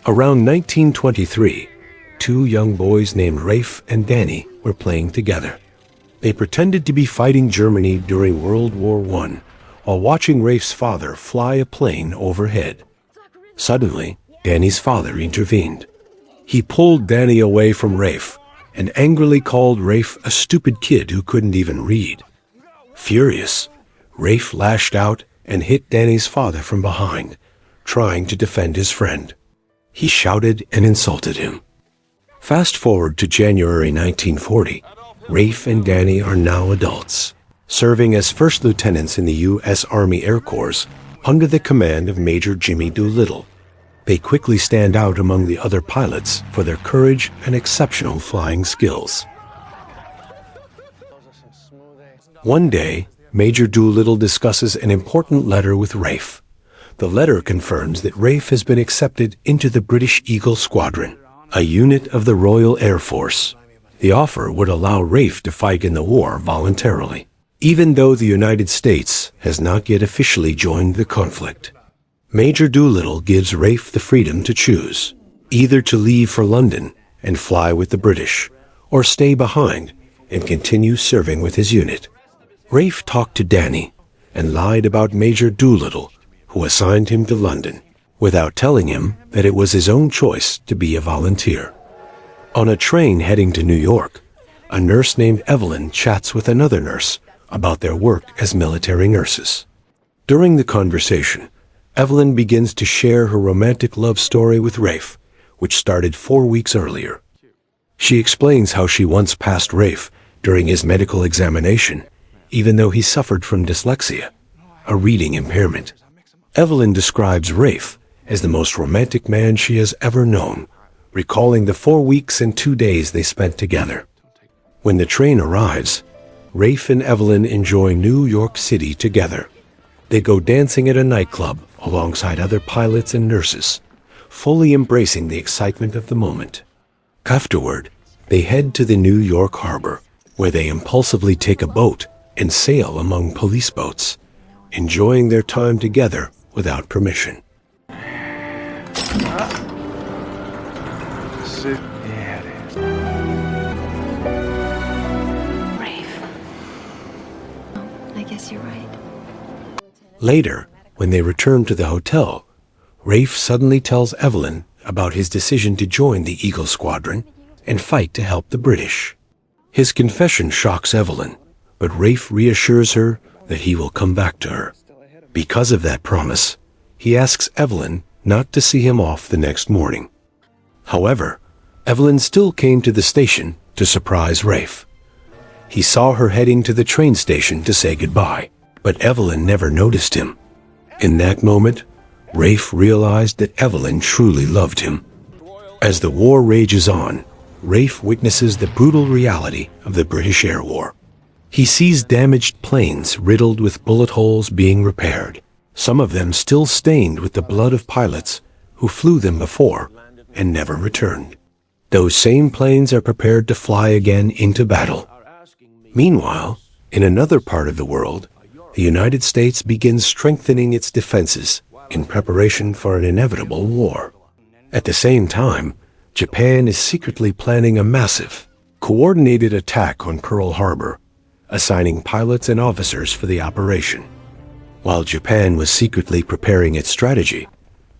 Around 1923, two young boys named Rafe and Danny were playing together. They pretended to be fighting Germany during World War I while watching Rafe's father fly a plane overhead. Suddenly, Danny's father intervened. He pulled Danny away from Rafe and angrily called Rafe a stupid kid who couldn't even read. Furious, Rafe lashed out and hit Danny's father from behind, trying to defend his friend. He shouted and insulted him. Fast forward to January 1940, Rafe and Danny are now adults, serving as first lieutenants in the U.S. Army Air Corps under the command of Major Jimmy Doolittle. They quickly stand out among the other pilots for their courage and exceptional flying skills. One day, Major Doolittle discusses an important letter with Rafe. The letter confirms that Rafe has been accepted into the British Eagle Squadron, a unit of the Royal Air Force. The offer would allow Rafe to fight in the war voluntarily, even though the United States has not yet officially joined the conflict. Major Doolittle gives Rafe the freedom to choose, either to leave for London and fly with the British, or stay behind and continue serving with his unit. Rafe talked to Danny and lied about Major Doolittle, who assigned him to London, without telling him that it was his own choice to be a volunteer. On a train heading to New York, a nurse named Evelyn chats with another nurse about their work as military nurses. During the conversation, Evelyn begins to share her romantic love story with Rafe, which started 4 weeks earlier. She explains how she once passed Rafe during his medical examination, even though he suffered from dyslexia, a reading impairment. Evelyn describes Rafe as the most romantic man she has ever known, recalling the 4 weeks and 2 days they spent together. When the train arrives, Rafe and Evelyn enjoy New York City together. They go dancing at a nightclub alongside other pilots and nurses, fully embracing the excitement of the moment. Afterward, they head to the New York harbor, where they impulsively take a boat and sail among police boats, enjoying their time together without permission. Yeah, it is. Rafe. Oh, I guess you're right. Later, when they return to the hotel, Rafe suddenly tells Evelyn about his decision to join the Eagle Squadron and fight to help the British. His confession shocks Evelyn, but Rafe reassures her that he will come back to her. Because of that promise, he asks Evelyn not to see him off the next morning. However, Evelyn still came to the station to surprise Rafe. He saw her heading to the train station to say goodbye, but Evelyn never noticed him. In that moment, Rafe realized that Evelyn truly loved him. As the war rages on, Rafe witnesses the brutal reality of the British Air War. He sees damaged planes riddled with bullet holes being repaired, some of them still stained with the blood of pilots who flew them before and never returned. Those same planes are prepared to fly again into battle. Meanwhile, in another part of the world, the United States begins strengthening its defenses in preparation for an inevitable war. At the same time, Japan is secretly planning a massive, coordinated attack on Pearl Harbor, assigning pilots and officers for the operation. While Japan was secretly preparing its strategy,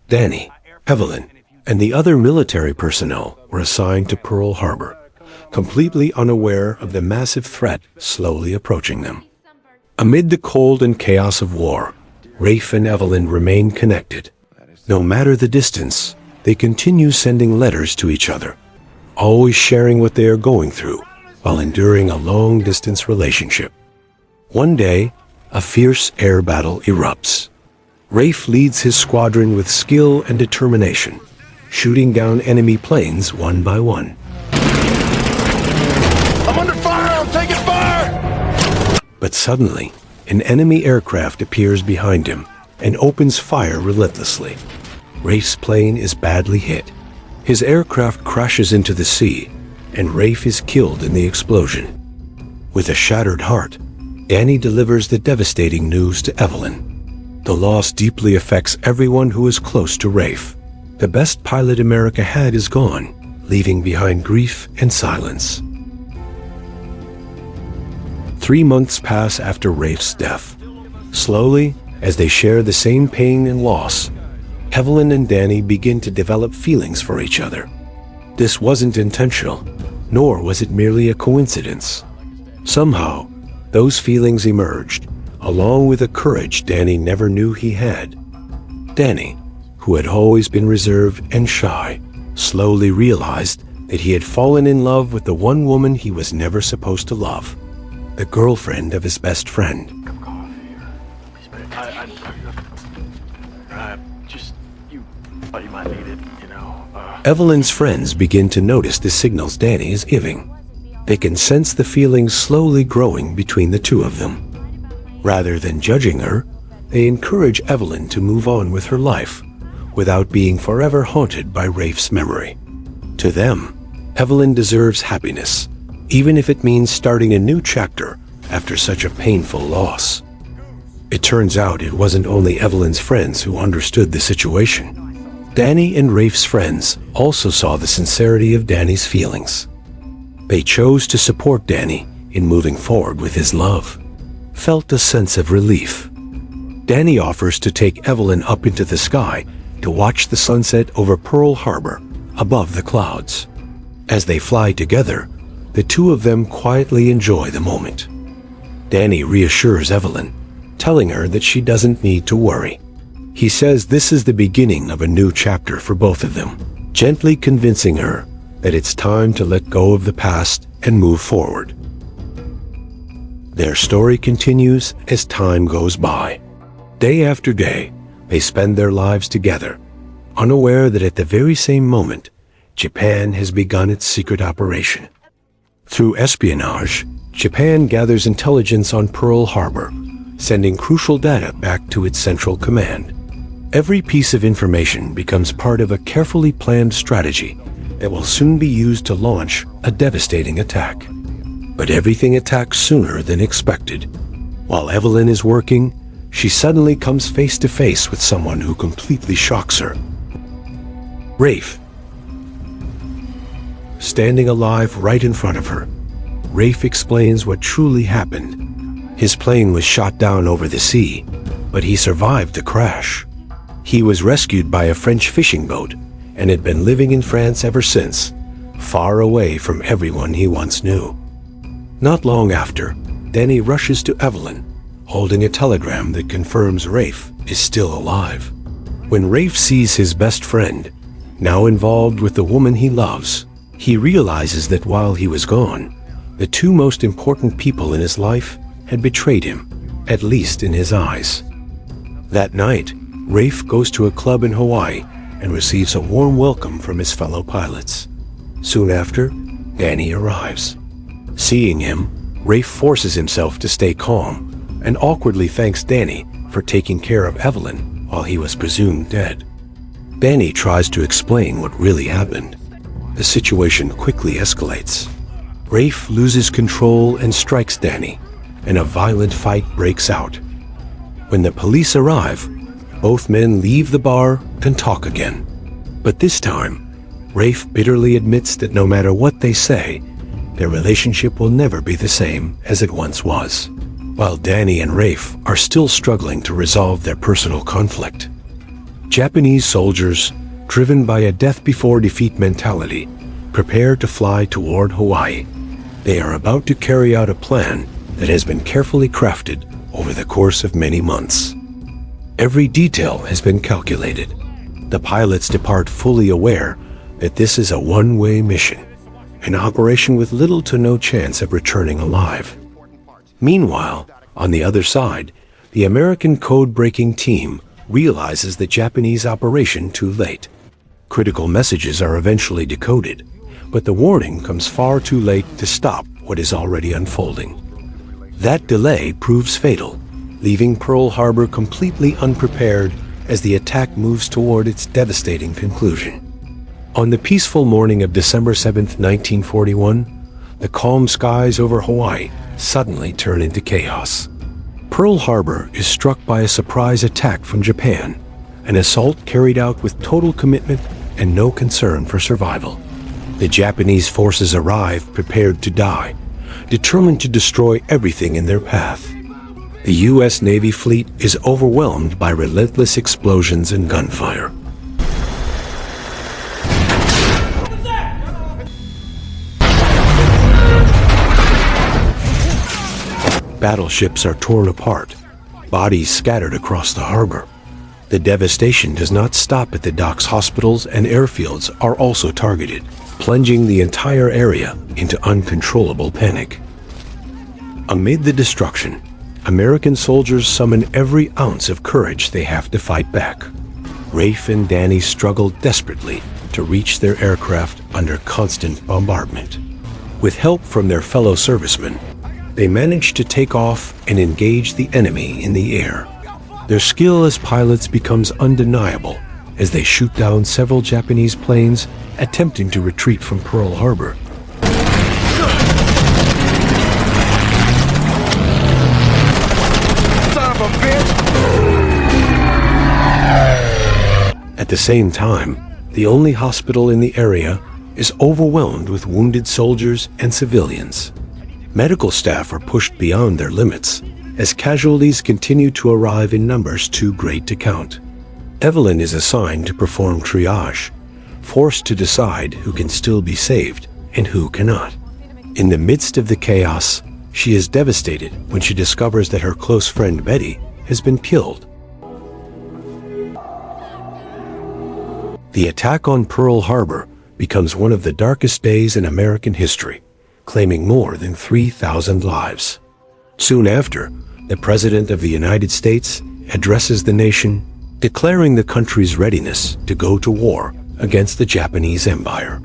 Danny, Evelyn, and the other military personnel were assigned to Pearl Harbor, completely unaware of the massive threat slowly approaching them. Amid the cold and chaos of war, Rafe and Evelyn remain connected. No matter the distance, they continue sending letters to each other, always sharing what they are going through while enduring a long-distance relationship. One day, a fierce air battle erupts. Rafe leads his squadron with skill and determination, shooting down enemy planes one by one. I'm under fire! I'm taking fire! But suddenly, an enemy aircraft appears behind him and opens fire relentlessly. Rafe's plane is badly hit. His aircraft crashes into the sea, and Rafe is killed in the explosion. With a shattered heart, Danny delivers the devastating news to Evelyn. The loss deeply affects everyone who is close to Rafe. The best pilot America had is gone, leaving behind grief and silence. 3 months pass after Rafe's death. Slowly, as they share the same pain and loss, Evelyn and Danny begin to develop feelings for each other. This wasn't intentional, nor was it merely a coincidence. Somehow, those feelings emerged, along with a courage Danny never knew he had. Danny, who had always been reserved and shy, slowly realized that he had fallen in love with the one woman he was never supposed to love, the girlfriend of his best friend. Thought you might need it, you know. Evelyn's friends begin to notice the signals Danny is giving. They can sense the feelings slowly growing between the two of them. Rather than judging her, they encourage Evelyn to move on with her life without being forever haunted by Rafe's memory. To them, Evelyn deserves happiness, even if it means starting a new chapter after such a painful loss. It turns out it wasn't only Evelyn's friends who understood the situation. Danny and Rafe's friends also saw the sincerity of Danny's feelings. They chose to support Danny in moving forward with his love, felt a sense of relief. Danny offers to take Evelyn up into the sky to watch the sunset over Pearl Harbor above the clouds. As they fly together, the two of them quietly enjoy the moment. Danny reassures Evelyn, telling her that she doesn't need to worry. He says this is the beginning of a new chapter for both of them, gently convincing her that it's time to let go of the past and move forward. Their story continues as time goes by. Day after day, they spend their lives together, unaware that at the very same moment, Japan has begun its secret operation. Through espionage, Japan gathers intelligence on Pearl Harbor, sending crucial data back to its central command. Every piece of information becomes part of a carefully planned strategy that will soon be used to launch a devastating attack. But everything attacks sooner than expected. While Evelyn is working, she suddenly comes face to face with someone who completely shocks her. Rafe. Standing alive right in front of her, Rafe explains what truly happened. His plane was shot down over the sea, but he survived the crash. He was rescued by a French fishing boat and had been living in France ever since, far away from everyone he once knew. Not long after, Danny rushes to Evelyn, holding a telegram that confirms Rafe is still alive. When Rafe sees his best friend, now involved with the woman he loves, he realizes that while he was gone, the two most important people in his life had betrayed him, at least in his eyes. That night, Rafe goes to a club in Hawaii and receives a warm welcome from his fellow pilots. Soon after, Danny arrives. Seeing him, Rafe forces himself to stay calm and awkwardly thanks Danny for taking care of Evelyn while he was presumed dead. Danny tries to explain what really happened. The situation quickly escalates. Rafe loses control and strikes Danny, and a violent fight breaks out. When the police arrive, both men leave the bar and talk again. But this time, Rafe bitterly admits that no matter what they say, their relationship will never be the same as it once was, while Danny and Rafe are still struggling to resolve their personal conflict. Japanese soldiers, driven by a death-before-defeat mentality, prepare to fly toward Hawaii. They are about to carry out a plan that has been carefully crafted over the course of many months. Every detail has been calculated. The pilots depart fully aware that this is a one-way mission, an operation with little to no chance of returning alive. Meanwhile, on the other side, the American code-breaking team realizes the Japanese operation too late. Critical messages are eventually decoded, but the warning comes far too late to stop what is already unfolding. That delay proves fatal, leaving Pearl Harbor completely unprepared as the attack moves toward its devastating conclusion. On the peaceful morning of December 7, 1941, the calm skies over Hawaii suddenly turn into chaos. Pearl Harbor is struck by a surprise attack from Japan, an assault carried out with total commitment and no concern for survival. The Japanese forces arrive prepared to die, determined to destroy everything in their path. The U.S. Navy fleet is overwhelmed by relentless explosions and gunfire. Battleships are torn apart, bodies scattered across the harbor. The devastation does not stop at the docks. Hospitals and airfields are also targeted, plunging the entire area into uncontrollable panic. Amid the destruction, American soldiers summon every ounce of courage they have to fight back. Rafe and Danny struggle desperately to reach their aircraft under constant bombardment. With help from their fellow servicemen, they manage to take off and engage the enemy in the air. Their skill as pilots becomes undeniable as they shoot down several Japanese planes attempting to retreat from Pearl Harbor. Son of a bitch! At the same time, the only hospital in the area is overwhelmed with wounded soldiers and civilians. Medical staff are pushed beyond their limits as casualties continue to arrive in numbers too great to count. Evelyn is assigned to perform triage, forced to decide who can still be saved and who cannot. In the midst of the chaos, she is devastated when she discovers that her close friend Betty has been killed. The attack on Pearl Harbor becomes one of the darkest days in American history, claiming more than 3,000 lives. Soon after, the President of the United States addresses the nation, declaring the country's readiness to go to war against the Japanese Empire.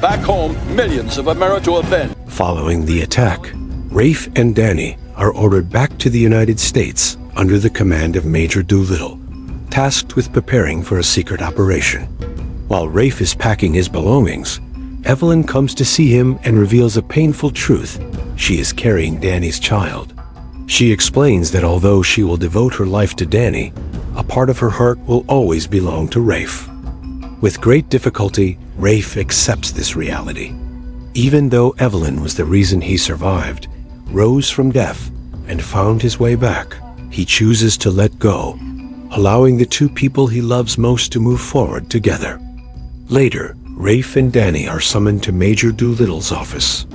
Back home, millions of America have been. Following the attack, Rafe and Danny are ordered back to the United States under the command of Major Doolittle, tasked with preparing for a secret operation. While Rafe is packing his belongings, Evelyn comes to see him and reveals a painful truth: she is carrying Danny's child. She explains that although she will devote her life to Danny, a part of her heart will always belong to Rafe. With great difficulty, Rafe accepts this reality. Even though Evelyn was the reason he survived, rose from death, and found his way back, he chooses to let go, allowing the two people he loves most to move forward together. Later, Rafe and Danny are summoned to Major Doolittle's office.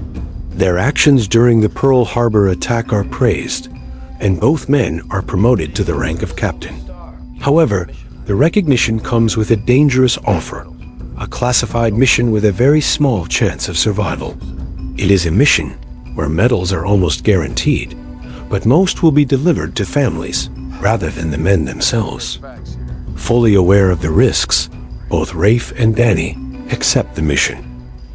Their actions during the Pearl Harbor attack are praised, and both men are promoted to the rank of captain. However, the recognition comes with a dangerous offer, a classified mission with a very small chance of survival. It is a mission where medals are almost guaranteed, but most will be delivered to families rather than the men themselves. Fully aware of the risks, both Rafe and Danny accept the mission.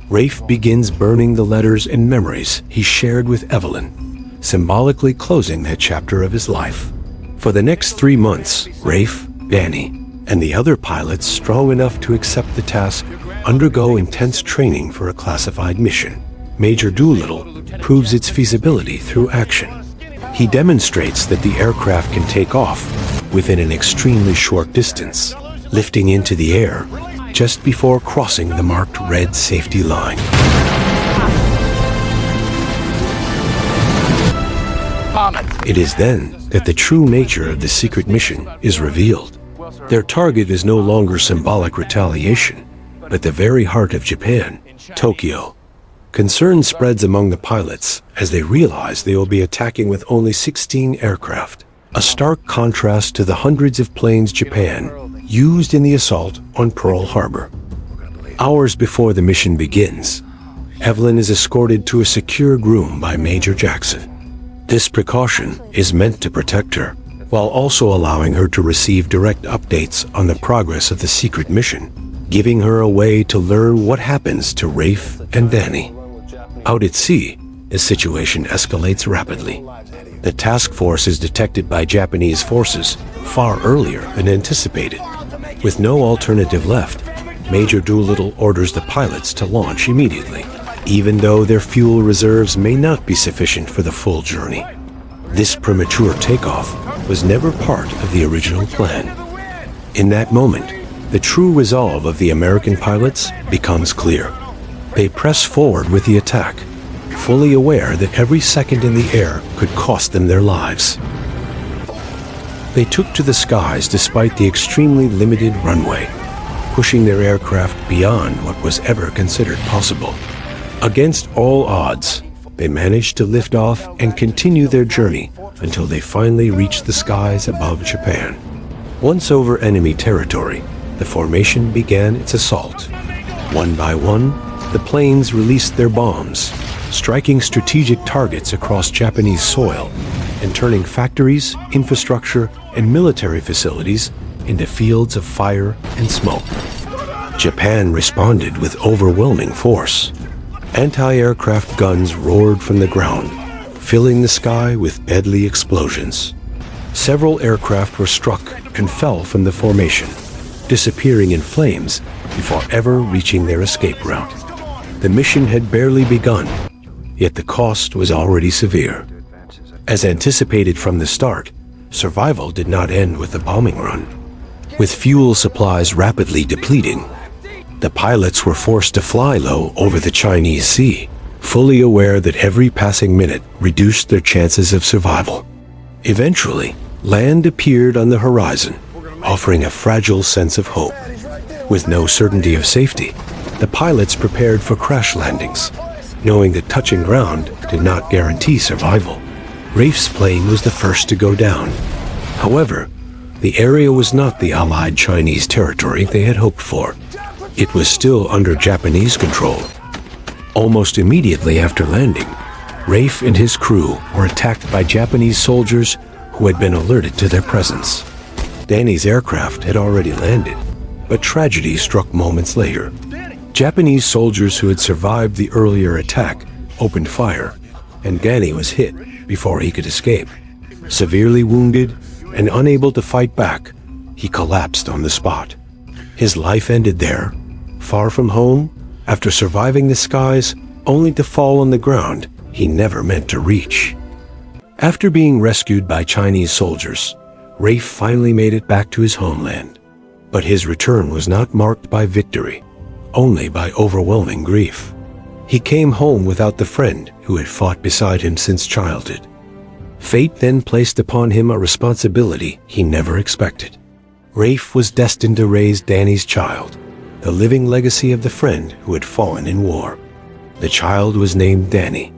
Rafe begins burning the letters and memories he shared with Evelyn, symbolically closing that chapter of his life. For the next 3 months, Rafe, Danny, and the other pilots strong enough to accept the task undergo intense training for a classified mission. Major Doolittle proves its feasibility through action. He demonstrates that the aircraft can take off within an extremely short distance, lifting into the air just before crossing the marked red safety line. It is then that the true nature of the secret mission is revealed. Their target is no longer symbolic retaliation, but the very heart of Japan, Tokyo. Concern spreads among the pilots as they realize they will be attacking with only 16 aircraft, a stark contrast to the hundreds of planes Japan used in the assault on Pearl Harbor. Hours before the mission begins, Evelyn is escorted to a secure room by Major Jackson. This precaution is meant to protect her, while also allowing her to receive direct updates on the progress of the secret mission, giving her a way to learn what happens to Rafe and Danny. Out at sea, the situation escalates rapidly. The task force is detected by Japanese forces far earlier than anticipated. With no alternative left, Major Doolittle orders the pilots to launch immediately. even though their fuel reserves may not be sufficient for the full journey. This premature takeoff was never part of the original plan. In that moment, the true resolve of the American pilots becomes clear. They press forward with the attack, fully aware that every second in the air could cost them their lives. They took to the skies despite the extremely limited runway, pushing their aircraft beyond what was ever considered possible. Against all odds, they managed to lift off and continue their journey until they finally reached the skies above Japan. Once over enemy territory, the formation began its assault. One by one, the planes released their bombs, striking strategic targets across Japanese soil and turning factories, infrastructure, and military facilities into fields of fire and smoke. Japan responded with overwhelming force. Anti-aircraft guns roared from the ground, filling the sky with deadly explosions. Several aircraft were struck and fell from the formation, disappearing in flames before ever reaching their escape route. The mission had barely begun, yet the cost was already severe. As anticipated from the start, survival did not end with the bombing run. With fuel supplies rapidly depleting, the pilots were forced to fly low over the Chinese Sea, fully aware that every passing minute reduced their chances of survival. Eventually, land appeared on the horizon, offering a fragile sense of hope. With no certainty of safety, the pilots prepared for crash landings, knowing that touching ground did not guarantee survival. Rafe's plane was the first to go down. However, the area was not the Allied Chinese territory they had hoped for. It was still under Japanese control. Almost immediately after landing, Rafe and his crew were attacked by Japanese soldiers who had been alerted to their presence. Danny's aircraft had already landed, but tragedy struck moments later. Japanese soldiers who had survived the earlier attack opened fire, and Danny was hit before he could escape. Severely wounded and unable to fight back, he collapsed on the spot. His life ended there, far from home, after surviving the skies only to fall on the ground he never meant to reach. After being rescued by Chinese soldiers, Rafe finally made it back to his homeland. But his return was not marked by victory, only by overwhelming grief. He came home without the friend who had fought beside him since childhood. Fate then placed upon him a responsibility he never expected. Rafe was destined to raise Danny's child, the living legacy of the friend who had fallen in war. The child was named Danny,